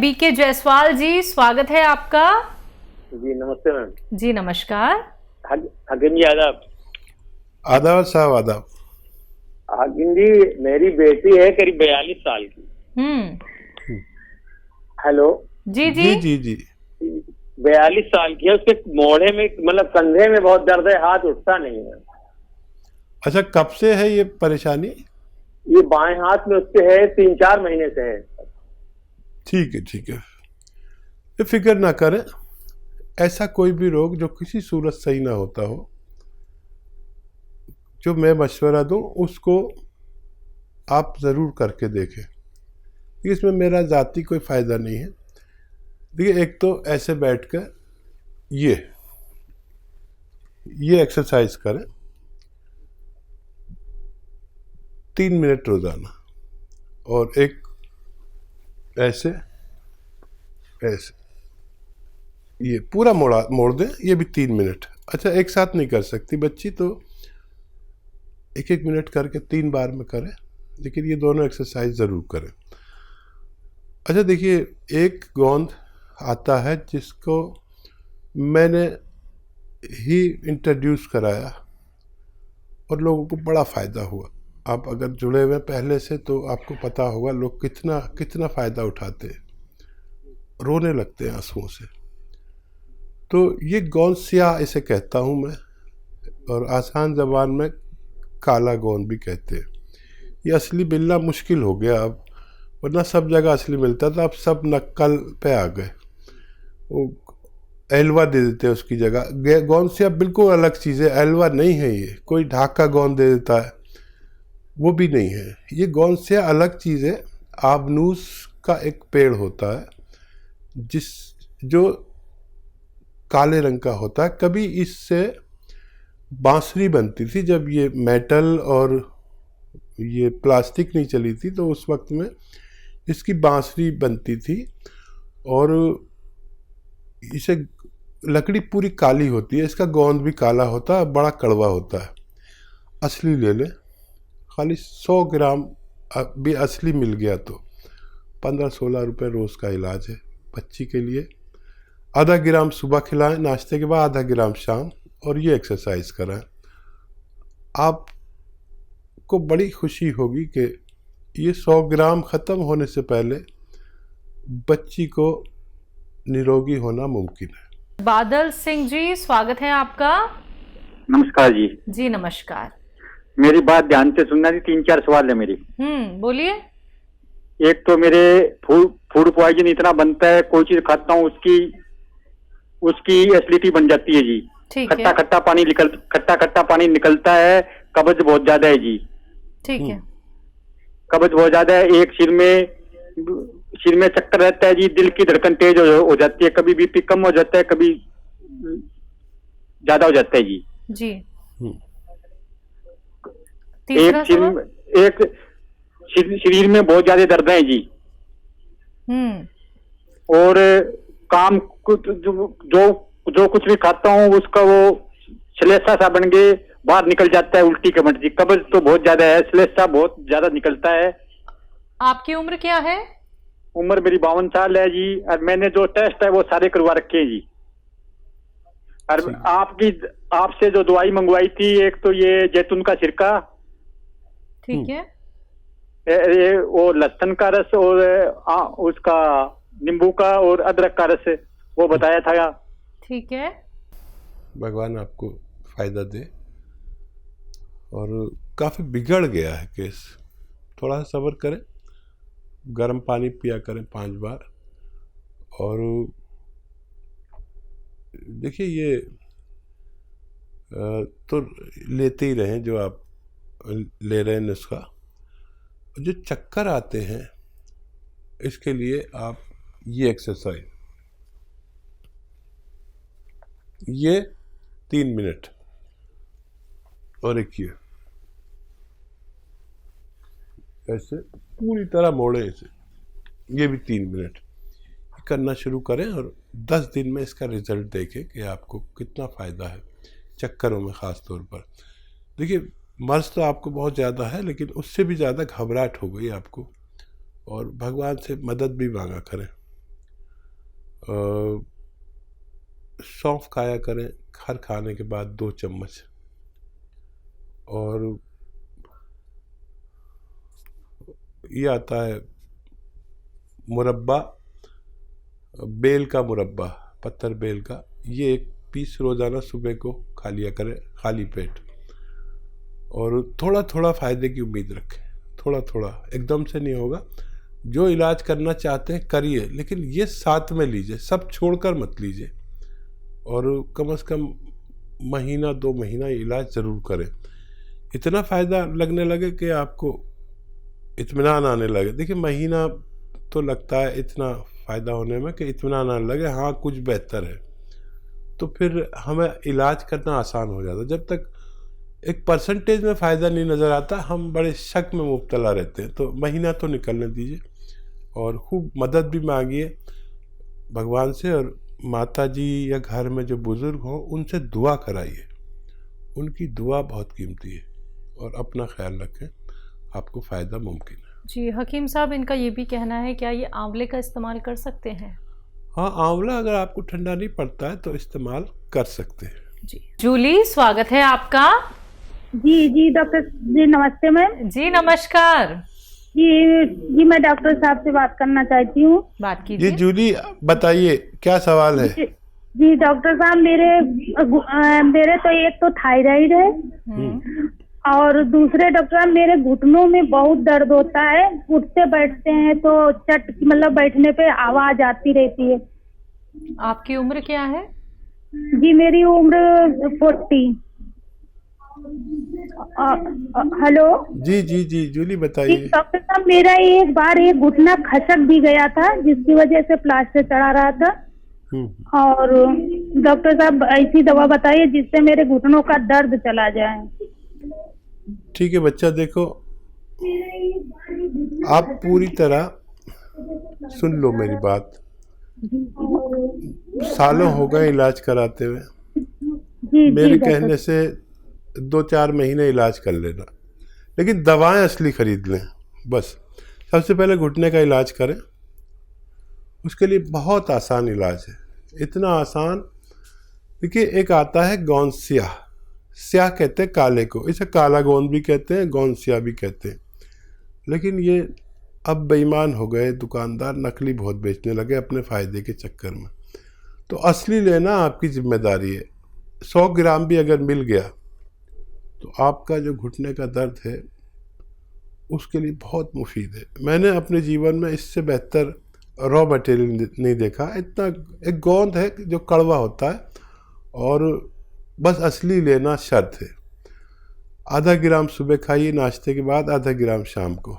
BK Jaiswal जी, स्वागत है आपका। जी नमस्ते मैम। जी नमस्कार। हाकिम जी आदाब। आदाब साहब आदाब। हाकिम जी, मेरी बेटी है करीब 42 साल की। हेलो। जी जी जी जी। 42 साल की है, उसके मोढ़े में मतलब कंधे में बहुत दर्द है, हाथ उठता नहीं है। अच्छा, कब से है ये परेशानी? ये बाएं हाथ में उसके है, 3-4 महीने से है। ठीक है ठीक है, ये फिक्र ना करें। ऐसा कोई भी रोग जो किसी सूरत सही ना होता हो, जो मैं मशवरा दूं उसको आप ज़रूर करके देखें। इसमें मेरा ज़ाती कोई फ़ायदा नहीं है। देखिए, एक तो ऐसे बैठकर ये एक्सरसाइज करें 3 मिनट रोज़ाना, और एक ऐसे ये पूरा मोड़ दें, ये भी 3 मिनट। अच्छा, एक साथ नहीं कर सकती बच्ची, तो 1-1 मिनट करके 3 बार में करें, लेकिन ये दोनों एक्सरसाइज ज़रूर करें। अच्छा देखिए, एक गोंद आता है जिसको मैंने ही इंट्रोड्यूस कराया और लोगों को बड़ा फ़ायदा हुआ। आप अगर जुड़े हुए पहले से तो आपको पता होगा लोग कितना कितना फ़ायदा उठाते हैं, रोने लगते हैं आंसुओं से। तो ये गौंसिया इसे कहता हूँ मैं, और आसान ज़बान में काला गोंद भी कहते हैं। ये असली मिलना मुश्किल हो गया अब, वरना सब जगह असली मिलता था, अब सब नक्कल पे आ गए। वो एलवा दे देते हैं उसकी जगह। गौंसिया बिल्कुल अलग चीज़ है, एलवा नहीं है। ये कोई ढाका गोंद दे देता है, वो भी नहीं है। ये गौंसिया अलग चीज़ है। आबनूस का एक पेड़ होता है जो काले रंग का होता है। कभी इससे बांसुरी बनती थी, जब ये मेटल और ये प्लास्टिक नहीं चली थी, तो उस वक्त में इसकी बांसुरी बनती थी। और इसे लकड़ी पूरी काली होती है, इसका गोंद भी काला होता है, बड़ा कड़वा होता है। असली ले लें, खाली 100 ग्राम भी असली मिल गया तो 15-16 रुपये रोज़ का इलाज है बच्ची के लिए। आधा ग्राम सुबह खिलाएं नाश्ते के बाद, आधा ग्राम शाम, और ये एक्सरसाइज कराएं। आपको बड़ी खुशी होगी कि ये 100 ग्राम ख़त्म होने से पहले बच्ची को निरोगी होना मुमकिन है। बादल सिंह जी, स्वागत है आपका। नमस्कार जी। जी नमस्कार। मेरी बात ध्यान से सुनना जी, 3-4 सवाल है मेरी। बोलिए। एक तो मेरे फूड पॉइजन इतना बनता है, कोई चीज खाता हूँ उसकी एसिडिटी बन जाती है जी। खट्टा खट्टा पानी निकलता है, कब्ज बहुत ज्यादा है जी। ठीक है। कब्ज बहुत ज्यादा है, एक सिर में चक्कर रहता है जी, दिल की धड़कन तेज हो जाती है, कभी बीपी कम हो जाता है, कभी ज्यादा हो जाता है जी। जी। एक शरीर में बहुत ज्यादा दर्द है जी। और काम जो कुछ भी खाता हूँ उसका वो श्लेषा सा बन के बाहर निकल जाता है, उल्टी कमट जी। कब्ज तो बहुत ज्यादा है, श्लेषा बहुत ज्यादा निकलता है। आपकी उम्र क्या है? उम्र मेरी 52 साल है जी, और मैंने जो टेस्ट है वो सारे करवा रखे हैं जी। और आपसे जो दवाई मंगवाई थी, एक तो ये जैतून का सिरका, ठीक है, ये वो लहसुन का रस, और उसका नींबू का और अदरक का रस, वो बताया था। ठीक है। भगवान आपको फायदा दे। और काफ़ी बिगड़ गया है केस, थोड़ा सा सब्र करें, गर्म पानी पिया करें 5 बार। और देखिए, ये तो लेते ही रहें जो आप ले रहे हैं नुस्खा। जो चक्कर आते हैं इसके लिए आप ये एक्सरसाइज, ये 3 मिनट, और एक ऐसे पूरी तरह मोड़े इसे, ये भी 3 मिनट करना शुरू करें। और 10 दिन में इसका रिजल्ट देखें कि आपको कितना फ़ायदा है चक्करों में ख़ास तौर पर। देखिए, मर्ज तो आपको बहुत ज़्यादा है, लेकिन उससे भी ज़्यादा घबराहट हो गई आपको, और भगवान से मदद भी मांगा करें। सौंफ खाया करें हर खाने के बाद 2 चम्मच। और ये आता है मुरब्बा, बेल का मुरब्बा, पत्थर बेल का, ये 1 पीस रोज़ाना सुबह को खा लिया करें खाली पेट। और थोड़ा थोड़ा फ़ायदे की उम्मीद रखें, थोड़ा थोड़ा, एकदम से नहीं होगा। जो इलाज करना चाहते हैं करिए, लेकिन ये साथ में लीजिए, सब छोड़कर मत लीजिए। और कम से कम महीना 2 महीना इलाज ज़रूर करें। इतना फ़ायदा लगने लगे कि आपको इत्मीनान आने लगे। देखिए महीना तो लगता है इतना फ़ायदा होने में कि इत्मीनान आने लगे, हाँ कुछ बेहतर है, तो फिर हमें इलाज करना आसान हो जाता है। जब तक एक परसेंटेज में फ़ायदा नहीं नज़र आता, हम बड़े शक में मुब्तला रहते हैं। तो महीना तो निकलने दीजिए और खूब मदद भी मांगिए भगवान से। और माता जी या घर में जो बुज़ुर्ग हों उनसे दुआ कराइए, उनकी दुआ बहुत कीमती है। और अपना ख्याल रखें, आपको फ़ायदा मुमकिन है। जी हकीम साहब, इनका ये भी कहना है क्या ये आंवले का इस्तेमाल कर सकते हैं? हाँ, आंवला अगर आपको ठंडा नहीं पड़ता है तो इस्तेमाल कर सकते हैं। जी जूली, स्वागत है आपका। जी डॉक्टर जी नमस्ते मैम। जी नमस्कार। जी मैं डॉक्टर साहब से बात करना चाहती हूँ। बात जी कीजिए। जूली, बताइए क्या सवाल है? जी डॉक्टर साहब, मेरे तो एक तो थायराइड है और दूसरे डॉक्टर साहब मेरे घुटनों में बहुत दर्द होता है। उठते बैठते हैं तो मतलब बैठने पे आवाज आती रहती है। आपकी उम्र क्या है? जी मेरी उम्र 40। हेलो। जी जी जी जूली बताइए। डॉक्टर साहब, मेरा एक बार एक घुटना खसक भी गया था, जिसकी वजह से प्लास्टर चढ़ा रहा था। और डॉक्टर साहब ऐसी दवा बताइए जिससे मेरे घुटनों का दर्द चला जाए। ठीक है बच्चा, देखो आप पूरी तरह सुन लो मेरी बात। सालों हो गए इलाज कराते हुए। मेरे कहने से 2-4 महीने इलाज कर लेना, लेकिन दवाएं असली खरीद लें बस। सबसे पहले घुटने का इलाज करें, उसके लिए बहुत आसान इलाज है, इतना आसान। देखिए एक आता है गोंद स्याह, स्याह कहते हैं काले को, इसे काला गोंद भी कहते हैं, गोंद स्याह भी कहते हैं। लेकिन ये अब बेईमान हो गए दुकानदार, नकली बहुत बेचने लगे अपने फ़ायदे के चक्कर में। तो असली लेना आपकी जिम्मेदारी है। 100 ग्राम भी अगर मिल गया तो आपका जो घुटने का दर्द है उसके लिए बहुत मुफीद है। मैंने अपने जीवन में इससे बेहतर रॉ मटेरियल नहीं देखा। इतना एक गोंद है जो कड़वा होता है और बस असली लेना शर्त है। आधा ग्राम सुबह खाइए नाश्ते के बाद, आधा ग्राम शाम को।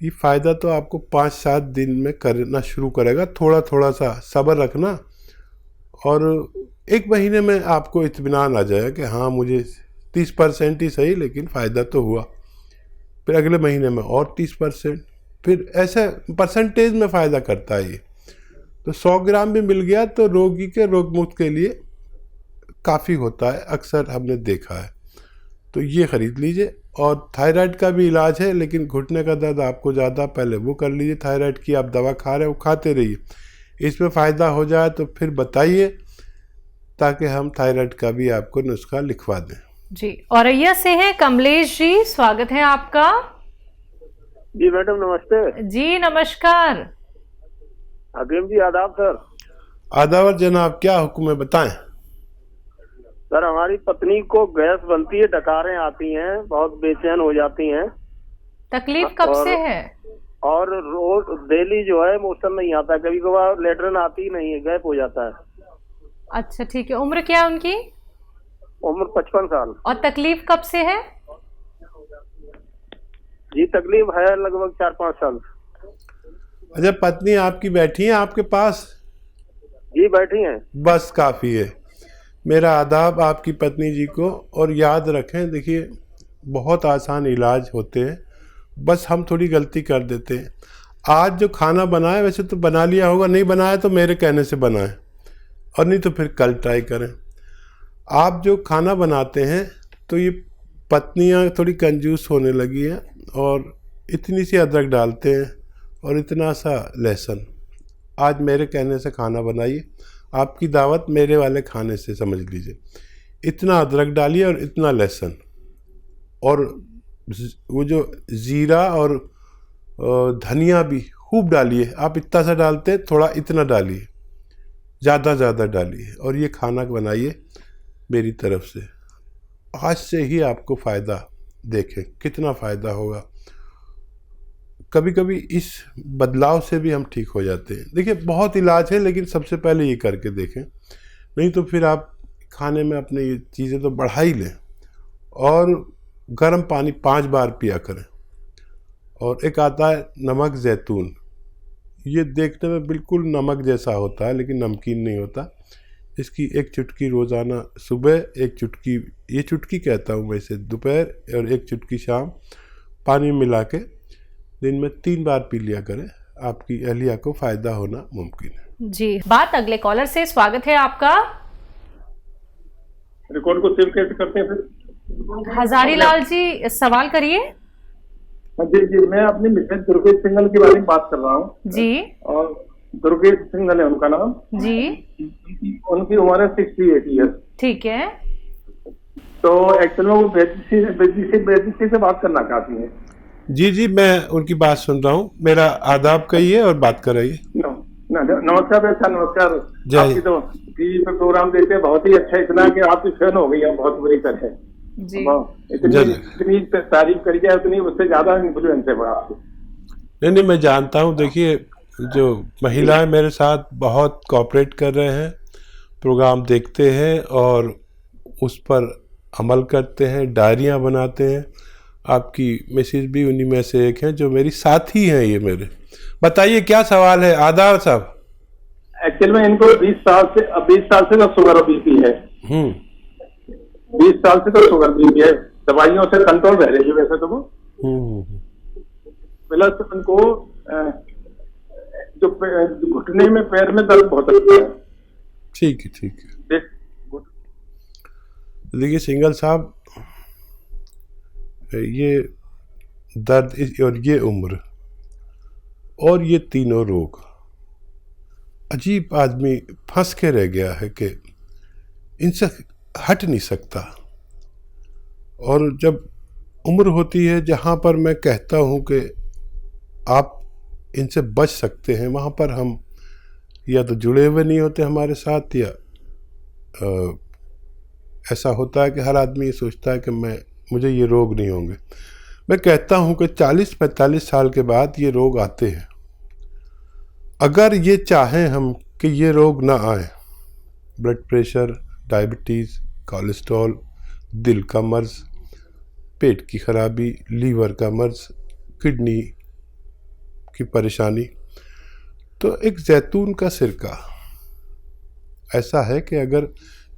ये फ़ायदा तो आपको 5-7 दिन में करना शुरू करेगा। थोड़ा थोड़ा सा सब्र रखना और 1 महीने में आपको इत्मीनान आ जाएगा कि हाँ मुझे 30% ही सही लेकिन फ़ायदा तो हुआ। फिर अगले महीने में और 30%, फिर ऐसे परसेंटेज में फ़ायदा करता है ये। तो 100 ग्राम भी मिल गया तो रोगी के रोग मुक्त के लिए काफ़ी होता है, अक्सर हमने देखा है। तो ये ख़रीद लीजिए। और थायराइड का भी इलाज है, लेकिन घुटने का दर्द आपको ज़्यादा, पहले वो कर लीजिए। थायराइड की आप दवा खा रहे हो, खाते रहिए। इसमें फ़ायदा हो जाए तो फिर बताइए, ताकि हम थायराइड का भी आपको नुस्खा लिखवा दें। जी औरैया से हैं कमलेश जी, स्वागत है आपका। जी मैडम नमस्ते। जी नमस्कार। हकीम जी आदाब सर। आदावर जनाब, क्या हुक्म है बताएं। सर हमारी पत्नी को गैस बनती है, डकारें आती हैं, बहुत बेचैन हो जाती हैं। तकलीफ कब से है? और रोज डेली जो है मोशन नहीं आता, कभी कभार लेटरिन आती नहीं है, गैप हो जाता है। अच्छा ठीक है, उम्र क्या है उनकी? उम्र 55 साल। और तकलीफ कब से है? जी तकलीफ है लगभग 4-5 साल। अच्छा, पत्नी आपकी बैठी है आपके पास? जी बैठी हैं। बस काफ़ी है। मेरा आदाब आपकी पत्नी जी को। और याद रखें, देखिए बहुत आसान इलाज होते हैं, बस हम थोड़ी गलती कर देते हैं। आज जो खाना बनाए वैसे तो बना लिया होगा, नहीं बनाया तो मेरे कहने से बनाएं, और नहीं तो फिर कल ट्राई करें। आप जो खाना बनाते हैं तो ये पत्नियां थोड़ी कंजूस होने लगी हैं और इतनी सी अदरक डालते हैं और इतना सा लहसुन, आज मेरे कहने से खाना बनाइए, आपकी दावत मेरे वाले खाने से समझ लीजिए। इतना अदरक डालिए और इतना लहसुन, और वो जो ज़ीरा और धनिया भी खूब डालिए। आप इतना सा डालते हैं, थोड़ा इतना डालिए, ज़्यादा डालिए, और ये खाना बनाइए मेरी तरफ से। आज से ही आपको फ़ायदा, देखें कितना फ़ायदा होगा। कभी कभी इस बदलाव से भी हम ठीक हो जाते हैं। देखिए बहुत इलाज है, लेकिन सबसे पहले ये करके देखें, नहीं तो फिर आप खाने में अपने ये चीज़ें तो बढ़ा ही लें। और गर्म पानी 5 बार पिया करें। और एक आता है नमक ज़ैतून, ये देखने में बिल्कुल नमक जैसा होता है लेकिन नमकीन नहीं होता। इसकी एक चुटकी रोज़ाना सुबह, एक चुटकी, ये चुटकी कहता हूँ मैं इसे, दोपहर, और एक चुटकी शाम पानी में मिला के दिन में 3 बार पी लिया करें। आपकी अहलिया को फ़ायदा होना मुमकिन है। जी, बात अगले कॉलर से। स्वागत है आपका। रिकॉर्ड को सेव कैसे करते हैं फिर? हजारी लाल जी, सवाल करिए। जी, मैं अपनी मिसेज दुर्गेश सिंघल के बारे में बात कर रहा हूँ जी। और दुर्गेश सिंघल है उनका नाम जी। उनकी उम्र है 68 ईयर्स। ठीक है। तो एक्चुअल में वो बेदी से बात करना चाहती हैं। जी, मैं उनकी बात सुन रहा हूँ। मेरा आदाब कहिए और बात कराइए। नमस्कार बेटा, नमस्कार। आपकी तो टीवी पे प्रोग्राम देखते हैं, बहुत ही अच्छा, इतना कि आपकी फैन हो गई है बहुत बुरी तरह जी। इतनी तारीफ करी जाए उतनी उससे ज्यादा इन्फ्लुएंस है आपको। नहीं, मैं जानता हूँ। देखिए जो महिलाएं मेरे साथ बहुत कोऑपरेट कर रहे हैं, प्रोग्राम देखते हैं और उस पर अमल करते हैं, डायरियाँ बनाते हैं। आपकी मिसेज भी उन्हीं में से एक हैं जो मेरी साथी हैं। ये मेरे, बताइए क्या सवाल है आदाब साहब? एक्चुअल में इनको 20 साल से तो शुगर बीपी है। 20 साल से तो शुगर बीपी है, दवाइयों से कंट्रोल रह रही है वैसे तो वो। प्लस उनको जो घुटने में, पैर में दर्द बहुत होता है। ठीक है। देखिए सिंघल साहब, ये दर्द और ये उम्र और ये तीनों रोग, अजीब आदमी फंस के रह गया है कि इनसे हट नहीं सकता। और जब उम्र होती है जहाँ पर मैं कहता हूँ कि आप इनसे बच सकते हैं, वहाँ पर हम या तो जुड़े हुए नहीं होते हमारे साथ, या ऐसा होता है कि हर आदमी ये सोचता है कि मुझे ये रोग नहीं होंगे। मैं कहता हूँ कि 40-45 साल के बाद ये रोग आते हैं। अगर ये चाहें हम कि ये रोग ना आए, ब्लड प्रेशर, डायबिटीज़, कोलेस्ट्रॉल, दिल का मर्ज़, पेट की खराबी, लीवर का मर्ज़, किडनी की परेशानी, तो एक जैतून का सिरका ऐसा है कि अगर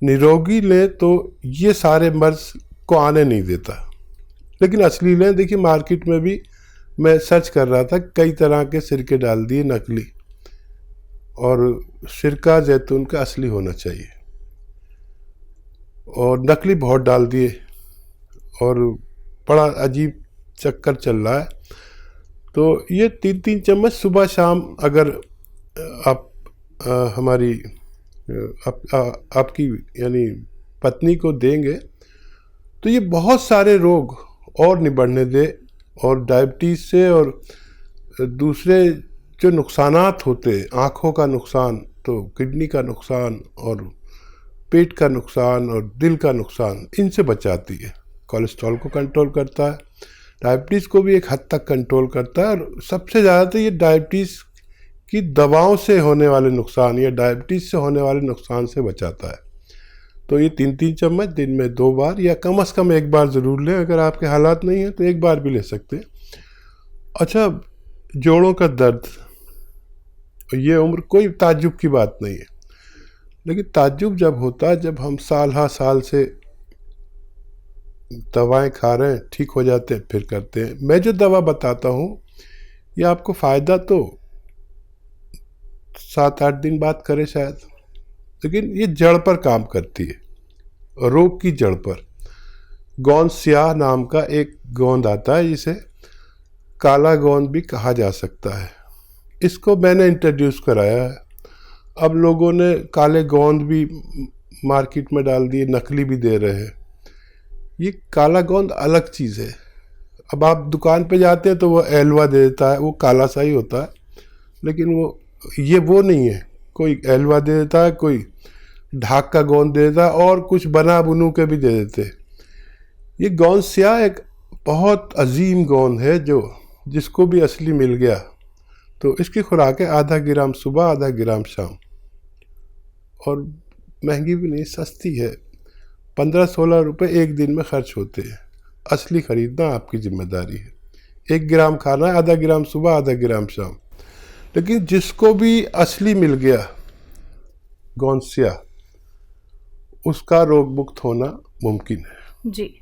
निरोगी लें तो ये सारे मर्ज़ को आने नहीं देता। लेकिन असली लें, देखिए मार्केट में भी मैं सर्च कर रहा था, कई तरह के सिरके डाल दिए नकली, और सिरका जैतून का असली होना चाहिए, और नकली बहुत डाल दिए और बड़ा अजीब चक्कर चल रहा है। तो ये 3-3 चम्मच सुबह शाम अगर आप हमारी आपकी यानी पत्नी को देंगे तो ये बहुत सारे रोग और नहीं बढ़ने दे, और डायबिटीज़ से और दूसरे जो नुकसानात होते, आँखों का नुकसान, तो किडनी का नुकसान और पेट का नुकसान और दिल का नुकसान, इनसे बचाती है। कोलेस्ट्रॉल को कंट्रोल करता है, डायबिटीज़ को भी एक हद तक कंट्रोल करता है, और सबसे ज़्यादा तो ये डायबिटीज़ की दवाओं से होने वाले नुकसान या डायबिटीज़ से होने वाले नुकसान से बचाता है। तो ये 3-3 चम्मच दिन में 2 बार या कम से कम 1 बार ज़रूर लें। अगर आपके हालात नहीं हैं तो 1 बार भी ले सकते हैं। अच्छा, जोड़ों का दर्द, ये उम्र कोई ताज्जुब की बात नहीं है, लेकिन ताज्जुब जब होता है जब हम साल से दवाएं खा रहे हैं, ठीक हो जाते हैं, फिर करते हैं। मैं जो दवा बताता हूँ ये आपको फ़ायदा तो 7-8 दिन बाद करे शायद, लेकिन ये जड़ पर काम करती है, रोग की जड़ पर। गोंद स्याह नाम का एक गोंद आता है, जिसे काला गोंद भी कहा जा सकता है। इसको मैंने इंट्रोड्यूस कराया है। अब लोगों ने काले गोंद भी मार्केट में डाल दिए, नकली भी दे रहे हैं। ये काला गोंद अलग चीज़ है। अब आप दुकान पे जाते हैं तो वो एलवा दे देता है, वो काला सा ही होता है, लेकिन वो नहीं है। कोई एलवा दे देता है, कोई ढाक का गोंद दे देता है, और कुछ बना बुनू के भी दे देते हैं। ये गोंद स्याह एक बहुत अजीम गोंद है, जिसको भी असली मिल गया तो इसकी खुराक है आधा ग्राम सुबह, आधा ग्राम शाम, और महंगी भी नहीं, सस्ती है। 15-16 रुपये एक दिन में खर्च होते हैं। असली खरीदना आपकी जिम्मेदारी है। 1 ग्राम खाना है, आधा ग्राम सुबह, आधा ग्राम शाम। लेकिन जिसको भी असली मिल गया गोंद स्याह, उसका रोग मुक्त होना मुमकिन है। जी।